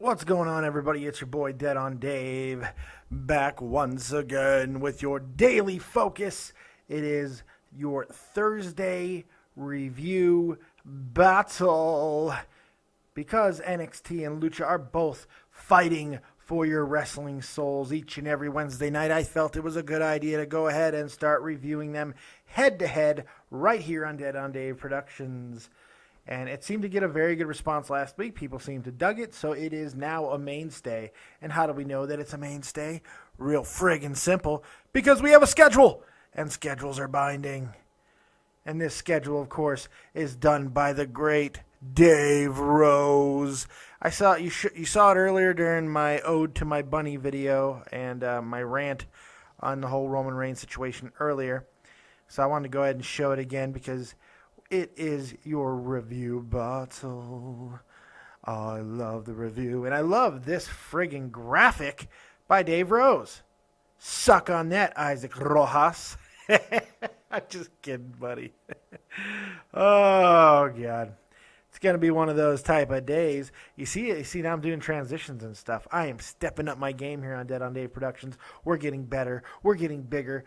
What's going on, everybody? It's your boy Dead on Dave, back once again with your daily focus. It is your Thursday review battle. Because NXT and Lucha are both fighting for your wrestling souls each and every Wednesday night, I felt it was a good idea to go ahead and start reviewing them head-to-head right here on Dead on Dave Productions. And it seemed to get a very good response last week. People seemed to dug it, so it is now a mainstay. And how do we know that it's a mainstay? Real friggin' simple. Because we have a schedule, and schedules are binding. And this schedule, of course, is done by the great Dave Rose. I saw you saw it earlier during my Ode to My Bunny video and my rant on the whole Roman Reigns situation earlier. So I wanted to go ahead and show it again because it is your review battle. I love the review. And I love this friggin' graphic by Dave Rose. Suck on that, Isaac Rojas. I'm just kidding, buddy. Oh, God. It's going to be one of those type of days. You see, now I'm doing transitions and stuff. I am stepping up my game here on Dead on Dave Productions. We're getting better. We're getting bigger.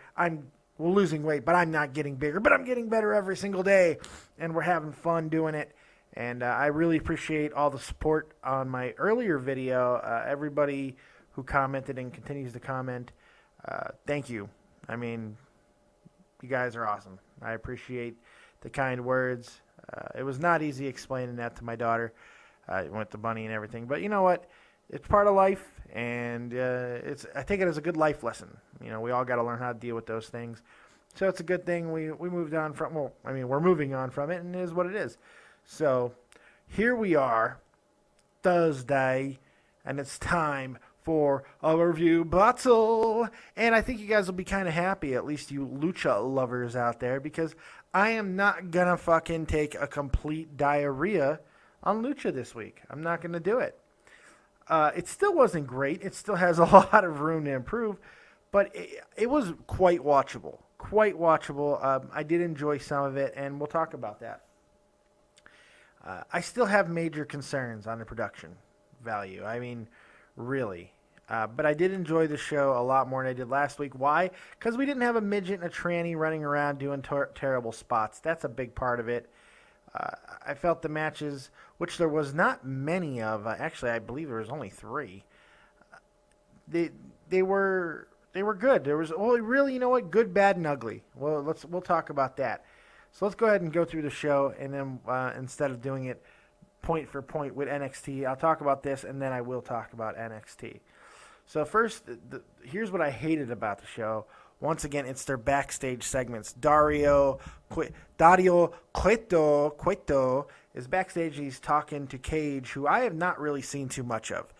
We're losing weight, but I'm not getting bigger. But I'm getting better every single day, and we're having fun doing it. And I really appreciate all the support on my earlier video. Everybody who commented and continues to comment, thank you. I mean, you guys are awesome. I appreciate the kind words. It was not easy explaining that to my daughter with the bunny and everything. But you know what? It's part of life, and I take it as a good life lesson. You know, we all got to learn how to deal with those things. So it's a good thing we moved on from. Well, I mean, we're moving on from it, and it is what it is. So here we are, Thursday, and it's time for a review battle. And I think you guys will be kind of happy, at least you Lucha lovers out there, because I am not going to fucking take a complete diarrhea on Lucha this week. I'm not going to do it. It still wasn't great. It still has a lot of room to improve, but it was quite watchable. Quite watchable. I did enjoy some of it, and we'll talk about that. I still have major concerns on the production value. I mean, really. But I did enjoy the show a lot more than I did last week. Why? Because we didn't have a midget and a tranny running around doing terrible spots. That's a big part of it. I felt the matches, which there was not many of. Actually, I believe there was only 3. They were good. There was really, you know what? Good, bad, and ugly. Well, we'll talk about that. So let's go ahead and go through the show, and then instead of doing it point for point with NXT, I'll talk about this, and then I will talk about NXT. So first, here's what I hated about the show. Once again, it's their backstage segments. Dario Cueto is backstage. He's talking to Cage, who I have not really seen too much of.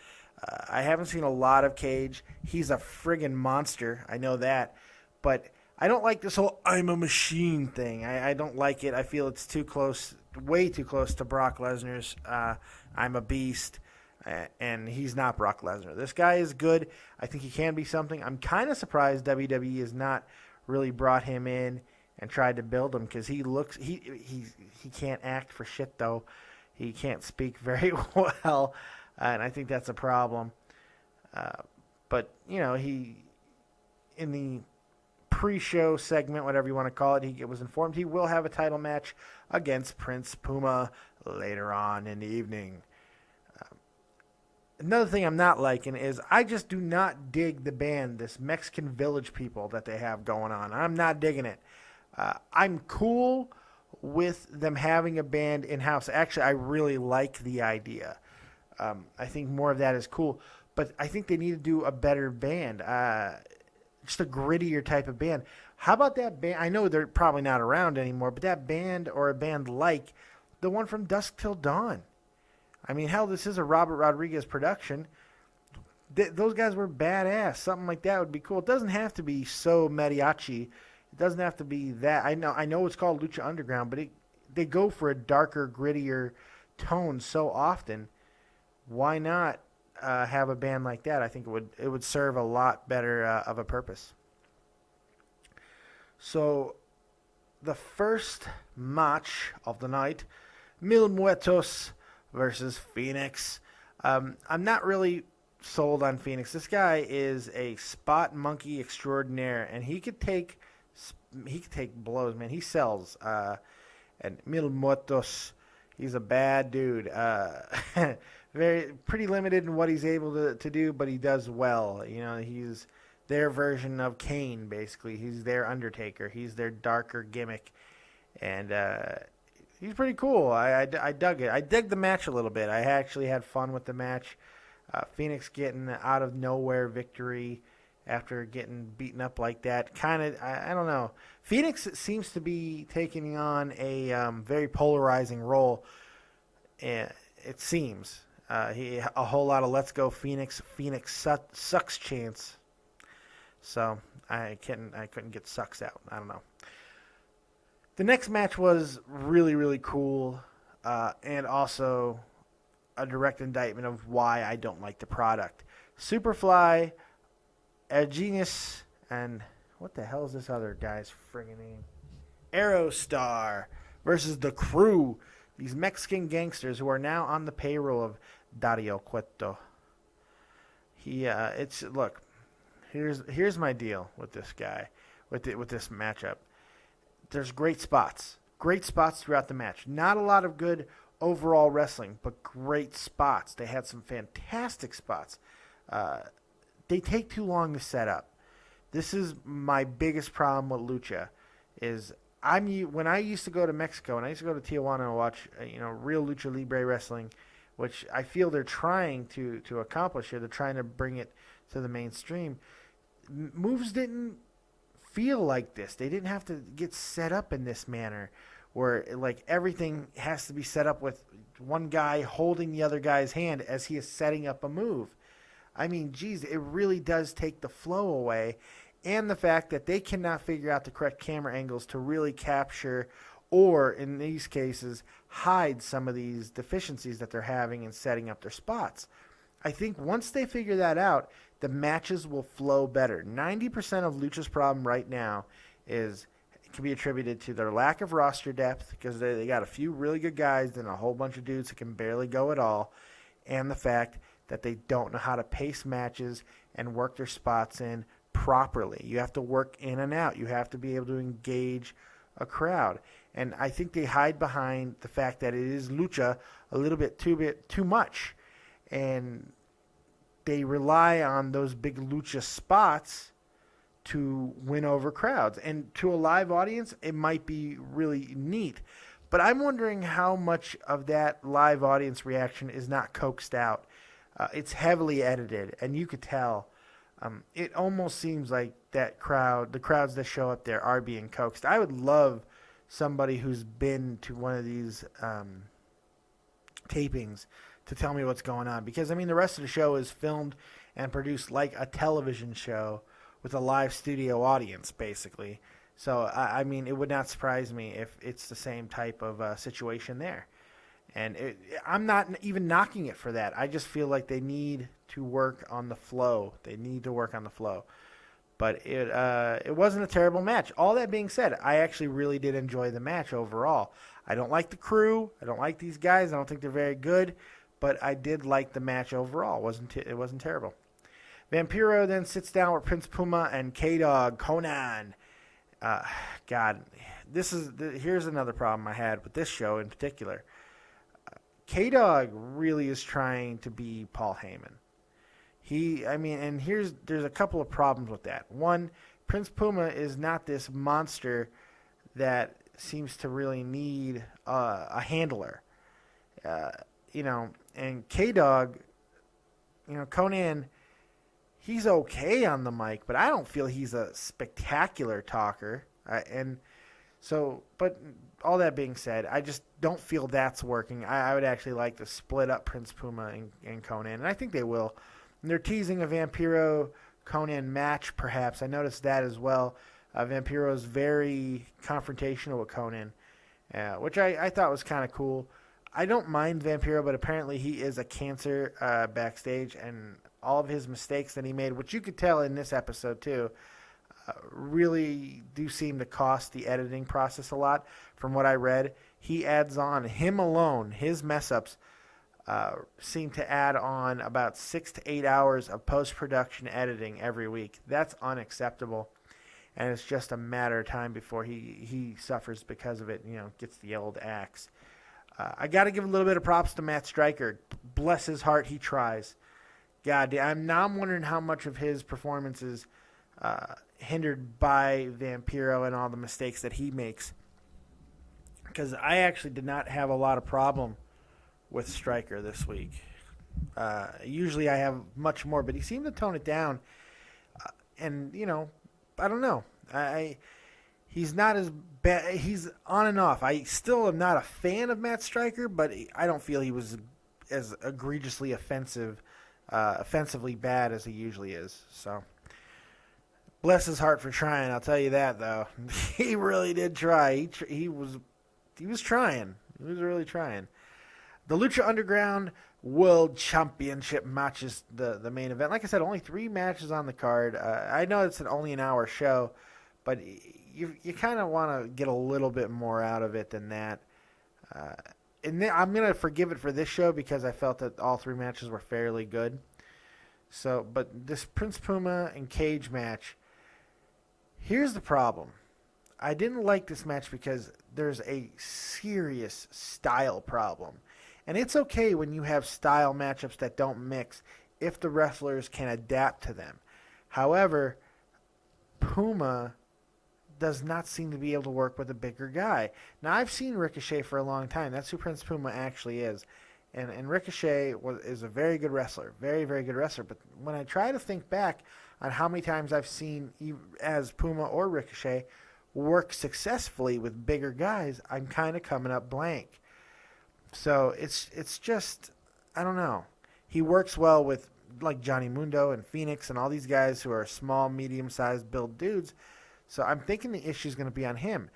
I haven't seen a lot of Cage. He's a friggin' monster. I know that. But I don't like this whole I'm a machine thing. I don't like it. I feel it's too close, way too close to Brock Lesnar's I'm a beast. And he's not Brock Lesnar. This guy is good. I think he can be something. I'm kind of surprised WWE has not really brought him in and tried to build him, because he can't act for shit, though. He can't speak very well, and I think that's a problem. But, you know, in the pre-show segment, whatever you want to call it, he was informed he will have a title match against Prince Puma later on in the evening. Another thing I'm not liking is I just do not dig the band, this Mexican Village people that they have going on. I'm not digging it. I'm cool with them having a band in-house. Actually, I really like the idea. I think more of that is cool. But I think they need to do a better band, just a grittier type of band. How about that band? I know they're probably not around anymore, but that band or a band like the one from Dusk Till Dawn. I mean, hell, this is a Robert Rodriguez production. Those guys were badass. Something like that would be cool. It doesn't have to be so mariachi. It doesn't have to be that. I know it's called Lucha Underground, but they go for a darker, grittier tone so often. Why not have a band like that? I think it would serve a lot better of a purpose. So the first match of the night, Mil Muertos versus Phoenix. I'm not really sold on Phoenix. This guy is a spot monkey extraordinaire, and he could take blows, man. He sells. And Mil Muertos, he's a bad dude. Very pretty limited in what he's able to do, but he does well. He's their version of Kane, basically. He's their Undertaker. He's their darker gimmick, and he's pretty cool. I dug it. I dug the match a little bit. I actually had fun with the match. Phoenix getting out of nowhere victory after getting beaten up like that. Kind of, I don't know. Phoenix seems to be taking on a very polarizing role. It seems. A whole lot of "Let's go Phoenix, Phoenix sucks" chants. So I couldn't get sucks out. I don't know. The next match was really, really cool, and also a direct indictment of why I don't like the product. Superfly, Genius, and what the hell is this other guy's friggin' name? Aerostar versus the Crew. These Mexican gangsters who are now on the payroll of Dario Cueto. Look. Here's my deal with this guy, with this matchup. There's great spots throughout the match. Not a lot of good overall wrestling, but great spots. They had some fantastic spots. They take too long to set up. This is my biggest problem with Lucha. When I used to go to Mexico and I used to go to Tijuana and watch real Lucha Libre wrestling, which I feel they're trying to accomplish here. They're trying to bring it to the mainstream. Moves didn't feel like this. They didn't have to get set up in this manner where like everything has to be set up with one guy holding the other guy's hand as he is setting up a move. I mean, geez, it really does take the flow away, and the fact that they cannot figure out the correct camera angles to really capture or, in these cases, hide some of these deficiencies that they're having in setting up their spots. I think once they figure that out, the matches will flow better. 90% of Lucha's problem right now can be attributed to their lack of roster depth, because they got a few really good guys and a whole bunch of dudes that can barely go at all, and the fact that they don't know how to pace matches and work their spots in properly. You have to work in and out. You have to be able to engage a crowd. And I think they hide behind the fact that it is Lucha a little bit too much. And they rely on those big Lucha spots to win over crowds. And to a live audience, it might be really neat. But I'm wondering how much of that live audience reaction is not coaxed out. It's heavily edited, and you could tell. It almost seems like the crowds that show up there are being coaxed. I would love somebody who's been to one of these tapings to tell me what's going on. Because, I mean, the rest of the show is filmed and produced like a television show with a live studio audience, basically. So, I mean, it would not surprise me if it's the same type of situation there. And I'm not even knocking it for that. I just feel like they need to work on the flow. But it wasn't a terrible match. All that being said, I actually really did enjoy the match overall. I don't like the Crew. I don't like these guys. I don't think they're very good. But I did like the match overall. It wasn't terrible. Vampiro then sits down with Prince Puma and K-Dog, Conan. God, here's another problem I had with this show in particular. K-Dog really is trying to be Paul Heyman. There's a couple of problems with that. One, Prince Puma is not this monster that seems to really need a handler. And K-Dog, Conan, he's okay on the mic, but I don't feel he's a spectacular talker. But all that being said, I just don't feel that's working. I would actually like to split up Prince Puma and Conan, and I think they will. And they're teasing a Vampiro-Conan match, perhaps. I noticed that as well. Vampiro is very confrontational with Conan, which I thought was kind of cool. I don't mind Vampiro, but apparently he is a cancer backstage, and all of his mistakes that he made, which you could tell in this episode too, really do seem to cost the editing process a lot. From what I read, he adds on, him alone, his mess-ups seem to add on about 6 to 8 hours of post-production editing every week. That's unacceptable, and it's just a matter of time before he suffers because of it, gets the old axe. I got to give a little bit of props to Matt Stryker. Bless his heart, he tries. God, I'm wondering how much of his performance is hindered by Vampiro and all the mistakes that he makes. Because I actually did not have a lot of problem with Stryker this week. Usually I have much more, but he seemed to tone it down. And, I don't know. He's not as bad. He's on and off. I still am not a fan of Matt Stryker, but I don't feel he was as egregiously offensively bad as he usually is. So, bless his heart for trying. I'll tell you that, though. He really did try. He was trying. He was really trying. The Lucha Underground World Championship match is the main event. Like I said, only 3 matches on the card. I know it's only an hour show, but you kind of want to get a little bit more out of it than that. And I'm going to forgive it for this show because I felt that all 3 matches were fairly good. So, but this Prince Puma and Cage match, here's the problem. I didn't like this match because there's a serious style problem. And it's okay when you have style matchups that don't mix if the wrestlers can adapt to them. However, Puma does not seem to be able to work with a bigger guy. Now, I've seen Ricochet for a long time. That's who Prince Puma actually is. And Ricochet is a very good wrestler, very, very good wrestler. But when I try to think back on how many times I've seen, as Puma or Ricochet, work successfully with bigger guys, I'm kind of coming up blank. So it's just, I don't know. He works well with like Johnny Mundo and Phoenix and all these guys who are small, medium-sized build dudes. So I'm thinking the issue is going to be on him.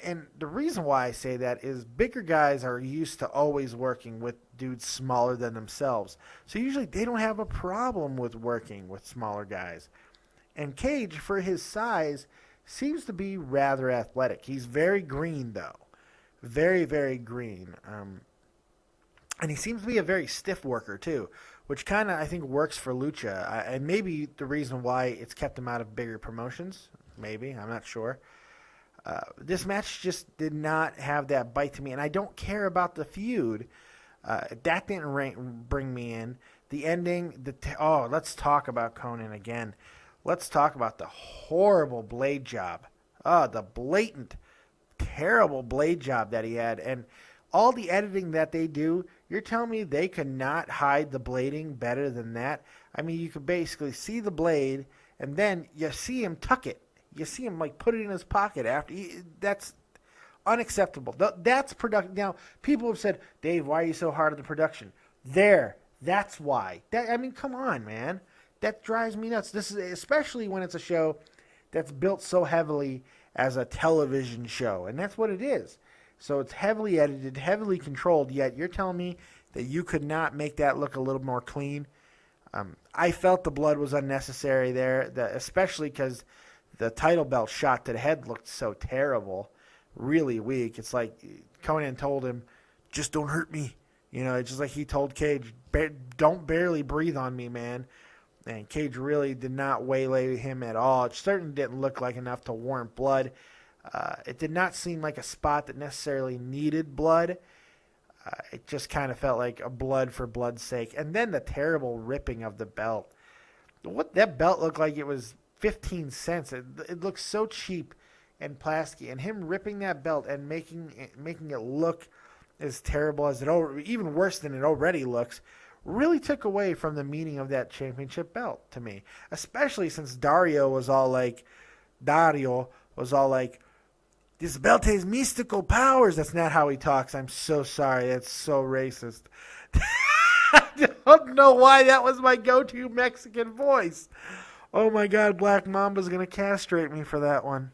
And the reason why I say that is bigger guys are used to always working with dudes smaller than themselves. So usually they don't have a problem with working with smaller guys. And Cage, for his size, seems to be rather athletic. He's very green, though. Very, very green. And he seems to be a very stiff worker, too, which kind of, I think, works for Lucha. And maybe the reason why it's kept him out of bigger promotions. Maybe. I'm not sure. This match just did not have that bite to me. And I don't care about the feud. That didn't bring me in. The ending. Let's talk about Conan again. Let's talk about the horrible blade job. The blatant, terrible blade job that he had. And all the editing that they do, you're telling me they could not hide the blading better than that? I mean, you could basically see the blade, and then you see him tuck it. You see him, like, put it in his pocket after. That's unacceptable. That's production. Now, people have said, Dave, why are you so hard on the production? That's why. I mean, come on, man. That drives me nuts. This is especially when it's a show that's built so heavily as a television show, and that's what it is. So it's heavily edited, heavily controlled, yet you're telling me that you could not make that look a little more clean? I felt the blood was unnecessary there, especially because the title belt shot to the head looked so terrible, really weak. It's like Conan told him, just don't hurt me. It's just like he told Cage, don't barely breathe on me, man. And Cage really did not waylay him at all. It certainly didn't look like enough to warrant blood. It did not seem like a spot that necessarily needed blood. It just kind of felt like a blood for blood's sake. And then the terrible ripping of the belt. What that belt looked like it was 15 cents. It looked so cheap and plasticky. And him ripping that belt and making it look as terrible as even worse than it already looks, really took away from the meaning of that championship belt to me. Especially since Dario was all like, this belt has mystical powers. That's not how he talks. I'm so sorry. That's so racist. I don't know why that was my go-to Mexican voice. Oh my God, Black Mamba's going to castrate me for that one.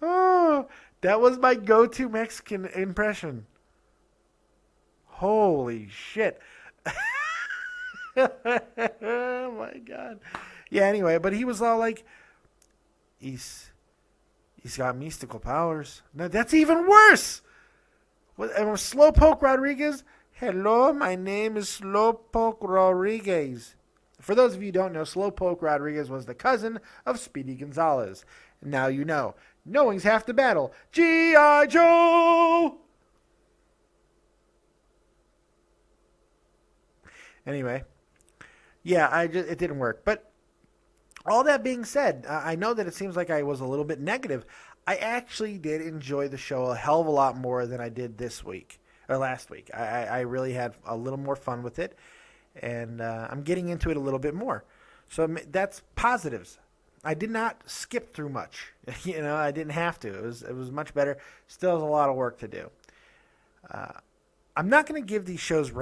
Oh, that was my go-to Mexican impression. Holy shit. Oh my God. Yeah, anyway, but he was all like, he's got mystical powers. Now, that's even worse. And Slowpoke Rodriguez Hello, my name is Slowpoke Rodriguez. For those of you who don't know, Slowpoke Rodriguez was the cousin of Speedy Gonzalez. And now you know. Knowing's half the battle. G.I. Joe! Anyway, yeah, it didn't work. But all that being said, I know that it seems like I was a little bit negative. I actually did enjoy the show a hell of a lot more than I did this week or last week. I really had a little more fun with it, and I'm getting into it a little bit more. So that's positives. I did not skip through much. I didn't have to. It was much better. Still has a lot of work to do. I'm not going to give these shows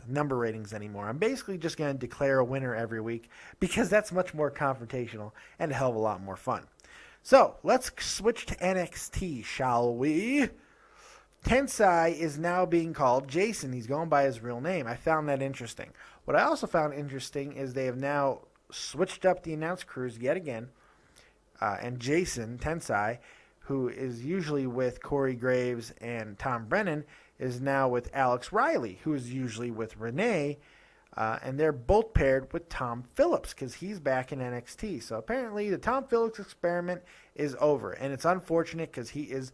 number ratings anymore. I'm basically just going to declare a winner every week because that's much more confrontational and a hell of a lot more fun. So let's switch to NXT, shall we? Tensai is now being called Jason. He's going by his real name. I found that interesting. What I also found interesting is they have now switched up the announce crews yet again. And Jason Tensai, who is usually with Corey Graves and Tom Brennan, is now with Alex Riley, who is usually with Renee. And they're both paired with Tom Phillips because he's back in NXT. So apparently the Tom Phillips experiment is over. And it's unfortunate because he is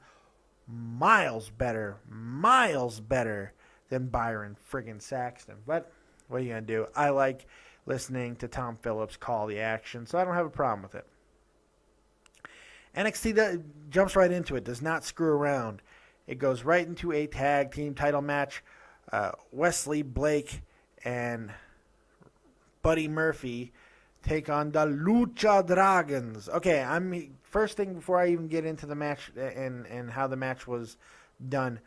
miles better than Byron friggin' Saxton. But what are you going to do? I like listening to Tom Phillips call the action, so I don't have a problem with it. NXT jumps right into it, does not screw around. It goes right into a tag team title match. Wesley Blake and Buddy Murphy take on the Lucha Dragons. Okay, first thing before I even get into the match and how the match was done,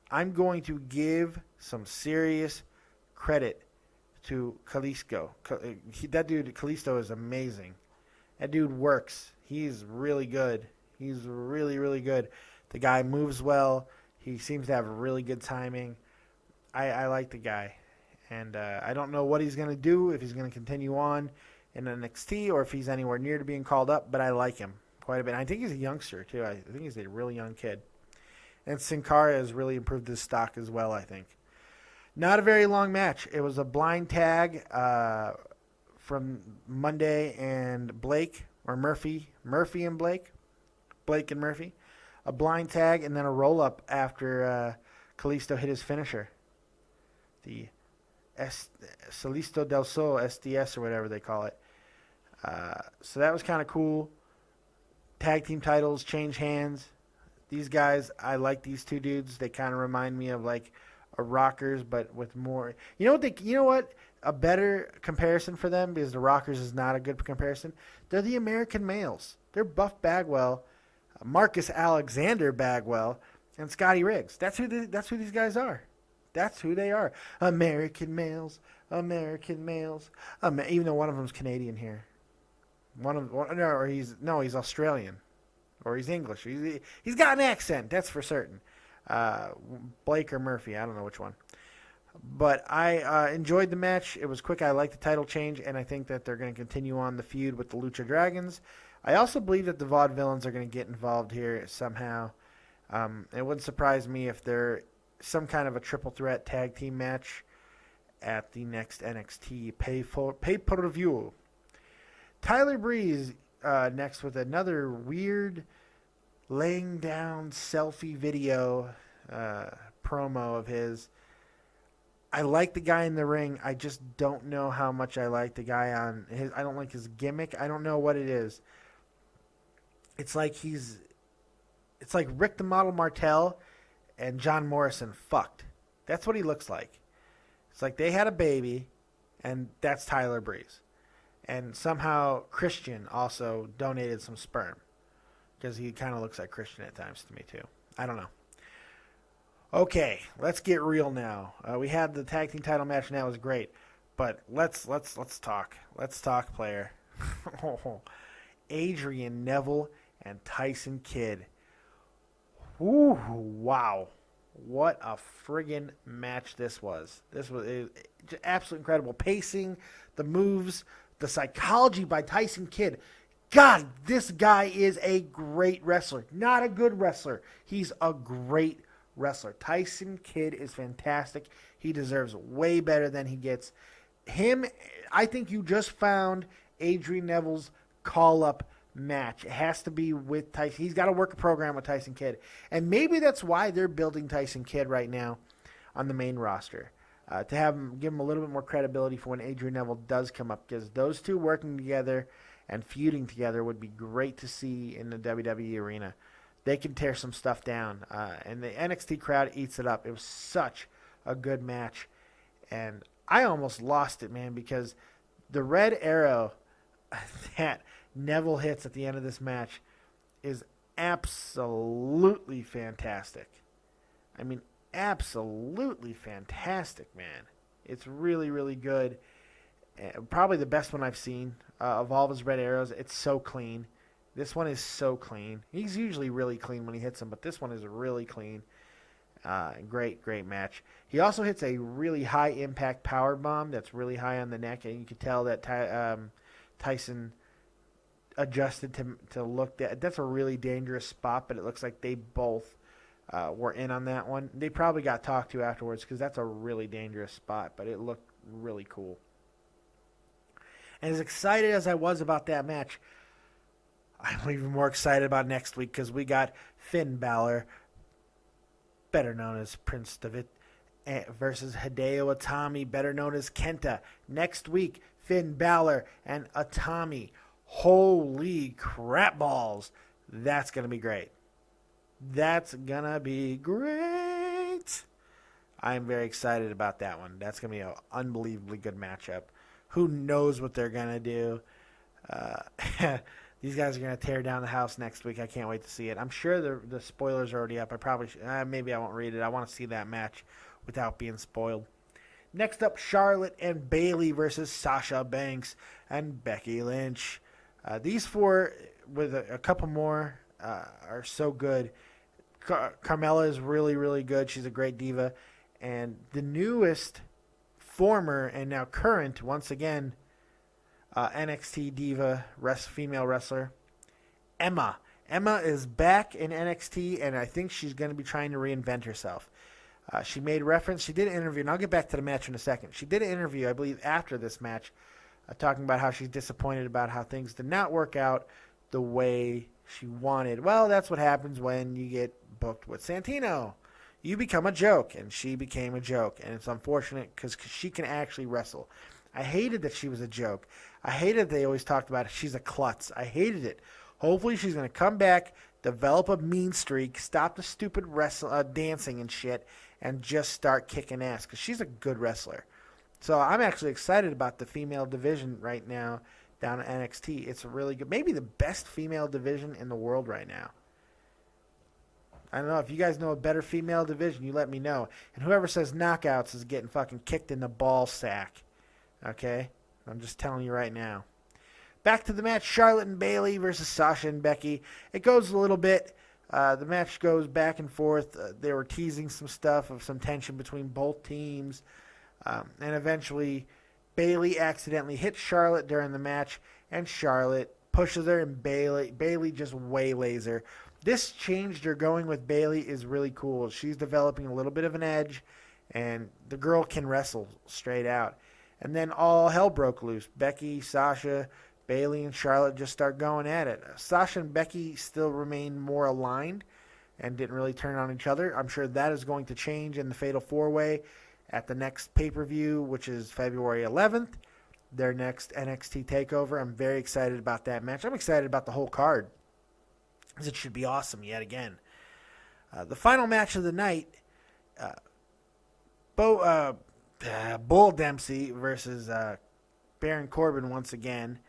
I'm going to give some serious credit to Kalisto. That dude, Kalisto, is amazing. That dude works. He's really good. He's really, really good. The guy moves well. He seems to have really good timing. I like the guy. And I don't know what he's going to do, if he's going to continue on in NXT or if he's anywhere near to being called up, but I like him quite a bit. I think he's a youngster, too. I think he's a really young kid. And Sin Cara has really improved his stock as well, I think. Not a very long match. It was a blind tag from Monday and Blake, or Murphy and Blake and Murphy. A blind tag and then a roll-up after Kalisto hit his finisher. The Salisto del Sol, SDS or whatever they call it. So that was kind of cool. Tag team titles change hands. These guys, I like these two dudes. They kind of remind me of like a Rockers, but with more. You know what? A better comparison for them, because the Rockers is not a good comparison. They're the American Males. They're Buff Bagwell, Marcus Alexander Bagwell, and Scotty Riggs. That's who these guys are. That's who they are. American Males. Even though one of them's Canadian here. He's Australian, or he's English. He's got an accent. That's for certain. Blake or Murphy, I don't know which one. But I enjoyed the match. It was quick. I like the title change, and I think that they're going to continue on the feud with the Lucha Dragons. I also believe that the Vaudevillains are going to get involved here somehow. It wouldn't surprise me if they're some kind of a triple threat tag team match at the next NXT pay-per-view. Tyler Breeze next with another weird laying down selfie video promo of his. I like the guy in the ring. I just don't know how much I like the guy on his. I don't like his gimmick. I don't know what it is. It's like Rick the Model Martel and John Morrison fucked. That's what he looks like. It's like they had a baby, and that's Tyler Breeze. And somehow Christian also donated some sperm, because he kind of looks like Christian at times to me too. I don't know. Okay, let's get real now. We had the tag team title match, and that was great. But let's talk. Let's talk, player. Adrian Neville and Tyson Kidd. Ooh, wow. What a friggin' match this was. This was absolutely incredible. Pacing, the moves, the psychology by Tyson Kidd. God, this guy is a great wrestler. Not a good wrestler. He's a great wrestler. Tyson Kidd is fantastic. He deserves way better than he gets. I think you just found Adrian Neville's call-up match. It has to be with Tyson. He's got to work a program with Tyson Kidd. And maybe that's why they're building Tyson Kidd right now on the main roster. To give him a little bit more credibility for when Adrian Neville does come up. Because those two working together and feuding together would be great to see in the WWE arena. They can tear some stuff down. And the NXT crowd eats it up. It was such a good match. And I almost lost it, man, because the red arrow that Neville hits at the end of this match is absolutely fantastic. I mean, absolutely fantastic, man. It's really, really good. Probably the best one I've seen of all of his red arrows. It's so clean. This one is so clean. He's usually really clean when he hits them, but this one is really clean. Great match. He also hits a really high impact power bomb that's really high on the neck, and you can tell that Tyson adjusted to look that. That's a really dangerous spot, but it looks like they both were in on that one. They probably got talked to afterwards because that's a really dangerous spot, but it looked really cool. And as excited as I was about that match, I'm even more excited about next week because we got Finn Balor, better known as Prince Devitt, versus Hideo Itami, better known as Kenta. Next week, Finn Balor and Itami. Holy crap balls. That's going to be great. That's going to be great. I'm very excited about that one. That's going to be an unbelievably good matchup. Who knows what they're going to do? These guys are going to tear down the house next week. I can't wait to see it. I'm sure the spoilers are already up. I probably maybe I won't read it. I want to see that match without being spoiled. Next up, Charlotte and Bayley versus Sasha Banks and Becky Lynch. These four, with a couple more, are so good. Carmella is really, really good. She's a great diva. And the newest former and now current, once again, NXT diva, female wrestler, Emma. Emma is back in NXT, and I think she's going to be trying to reinvent herself. She made reference. She did an interview, and I'll get back to the match in a second. She did an interview, I believe, after this match, talking about how she's disappointed about how things did not work out the way she wanted. Well, that's what happens when you get booked with Santino. You become a joke, and she became a joke, and it's unfortunate because she can actually wrestle. I hated that she was a joke. I hated they always talked about it. She's a klutz. I hated it. Hopefully she's going to come back, develop a mean streak, stop the stupid dancing and shit, and just start kicking ass because she's a good wrestler. So I'm actually excited about the female division right now down at NXT. It's really good. Maybe the best female division in the world right now. I don't know. If you guys know a better female division, you let me know. And whoever says knockouts is getting fucking kicked in the ball sack. Okay? I'm just telling you right now. Back to the match, Charlotte and Bayley versus Sasha and Becky. It goes a little bit. The match goes back and forth. They were teasing some stuff of some tension between both teams. And eventually, Bayley accidentally hits Charlotte during the match, and Charlotte pushes her, and Bayley just waylays her. This change they're going with Bayley is really cool. She's developing a little bit of an edge, and the girl can wrestle straight out. And then all hell broke loose. Becky, Sasha, Bayley, and Charlotte just start going at it. Sasha and Becky still remain more aligned and didn't really turn on each other. I'm sure that is going to change in the Fatal 4-Way at the next pay-per-view, which is February 11th, their next NXT TakeOver. I'm very excited about that match. I'm excited about the whole card, because it should be awesome yet again. The final match of the night, Bull Dempsey versus Baron Corbin once again.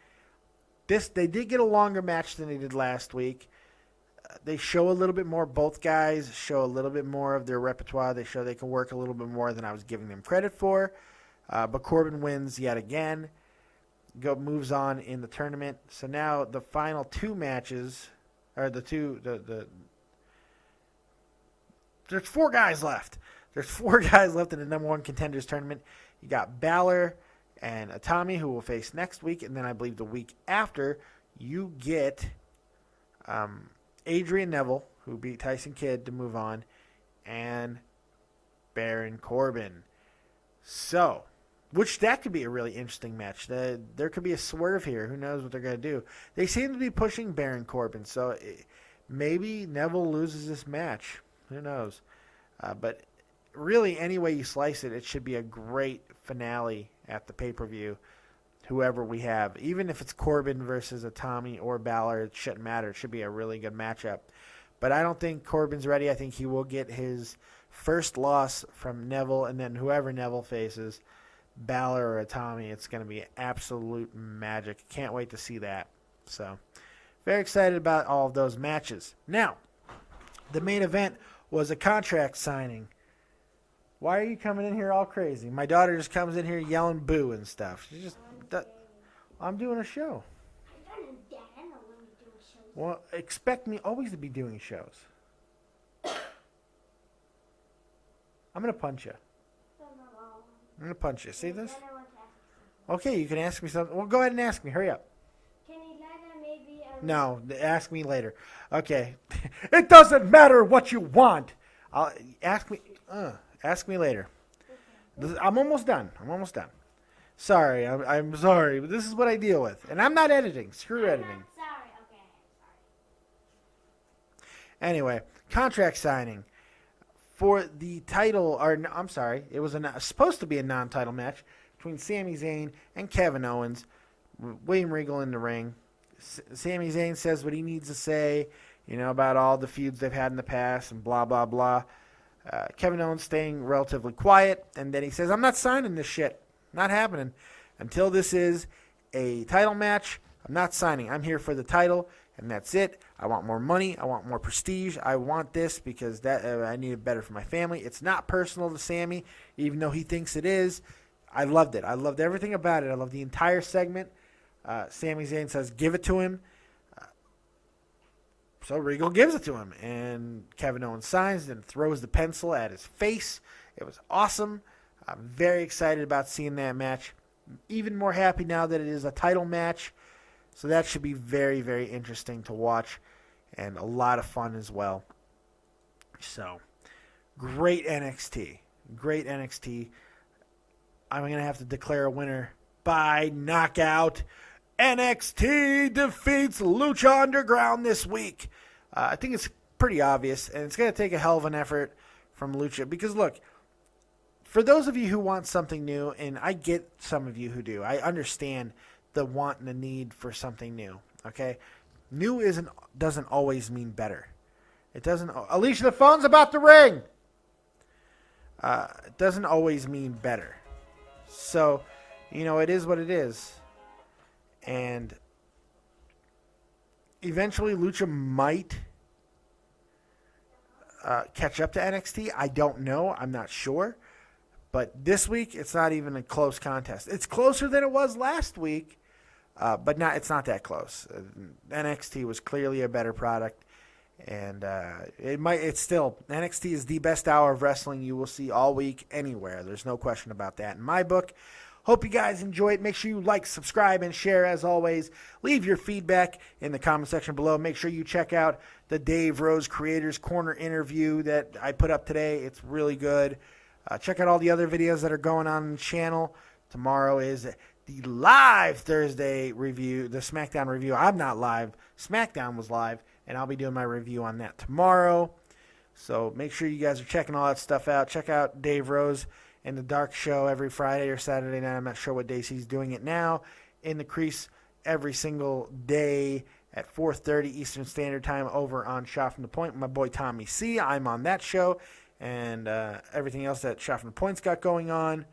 They did get a longer match than they did last week. They show a little bit more. Both guys show a little bit more of their repertoire. They show they can work a little bit more than I was giving them credit for. But Corbin wins yet again. Moves on in the tournament. So now the final two matches, or there's 4 guys left. There's 4 guys left in the number 1 contenders tournament. You got Balor and Itami, who will face next week, and then I believe the week after you get Adrian Neville, who beat Tyson Kidd to move on, and Baron Corbin. So, which that could be a really interesting match. There could be a swerve here. Who knows what they're going to do? They seem to be pushing Baron Corbin, so maybe Neville loses this match. Who knows? But really, any way you slice it, it should be a great finale at the pay-per-view. Whoever we have, even if it's Corbin versus a Tommy or Balor, it shouldn't matter. It should be a really good matchup. But I don't think Corbin's ready. I think he will get his first loss from Neville, and then whoever Neville faces, Balor or a Tommy, it's going to be absolute magic. Can't wait to see that. So, very excited about all of those matches. Now, the main event was a contract signing. Why are you coming in here all crazy? My daughter just comes in here yelling boo and stuff. She just, I'm doing a show. Well, expect me always to be doing shows. I'm going to punch you. I'm going to punch you. See this? Okay, you can ask me something. Well, go ahead and ask me. Hurry up. Can you later maybe... No, ask me later. Okay. It doesn't matter what you want. Ask me later. Okay. I'm almost done. Sorry, I'm sorry, but this is what I deal with. And I'm not editing. Screw editing. Sorry, okay. Sorry. Anyway, contract signing for the title, it was supposed to be a non-title match between Sami Zayn and Kevin Owens. William Regal in the ring. Sami Zayn says what he needs to say, about all the feuds they've had in the past and blah, blah, blah. Kevin Owens staying relatively quiet, and then he says, I'm not signing this shit. Not happening. Until this is a title match, I'm not signing. I'm here for the title, and that's it. I want more money. I want more prestige. I want this because I need it better for my family. It's not personal to Sami, even though he thinks it is. I loved it. I loved everything about it. I loved the entire segment. Sami Zayn says, give it to him. So Regal gives it to him, and Kevin Owens signs and throws the pencil at his face. It was awesome. I'm very excited about seeing that match. Even more happy now that it is a title match. So that should be very, very interesting to watch and a lot of fun as well. So, great NXT. Great NXT. I'm going to have to declare a winner by knockout. NXT defeats Lucha Underground this week. I think it's pretty obvious, and it's going to take a hell of an effort from Lucha. Because, look, for those of you who want something new, and I get some of you who do, I understand the want and the need for something new, okay? New doesn't always mean better. It doesn't. Alicia, the phone's about to ring. It doesn't always mean better. So, it is what it is. And eventually Lucha might catch up to NXT. I don't know. I'm not sure. But this week, it's not even a close contest. It's closer than it was last week, but it's not that close. NXT was clearly a better product, and NXT is the best hour of wrestling you will see all week anywhere. There's no question about that in my book. Hope you guys enjoy it. Make sure you like, subscribe, and share as always. Leave your feedback in the comment section below. Make sure you check out the Dave Rose Creators Corner interview that I put up today. It's really good. Check out all the other videos that are going on the channel. Tomorrow is the live Thursday review, the SmackDown review. I'm not live. SmackDown was live, and I'll be doing my review on that tomorrow. So make sure you guys are checking all that stuff out. Check out Dave Rose and the Dark Show every Friday or Saturday night. I'm not sure what days he's doing it now. In the Crease every single day at 4:30 Eastern Standard Time over on Shot from the Point with my boy Tommy C. I'm on that show. And everything else that Shot from the Point's got going on.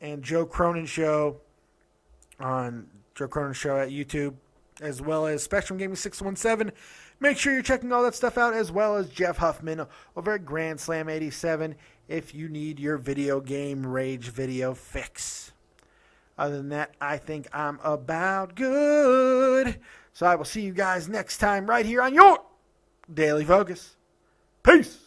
And Joe Cronin Show on Joe Cronin Show at YouTube, as well as Spectrum Gaming 617. Make sure you're checking all that stuff out, as well as Jeff Huffman over at Grand Slam 87 if you need your video game rage video fix. Other than that, I think I'm about good. So I will see you guys next time right here on your Daily Focus. Peace.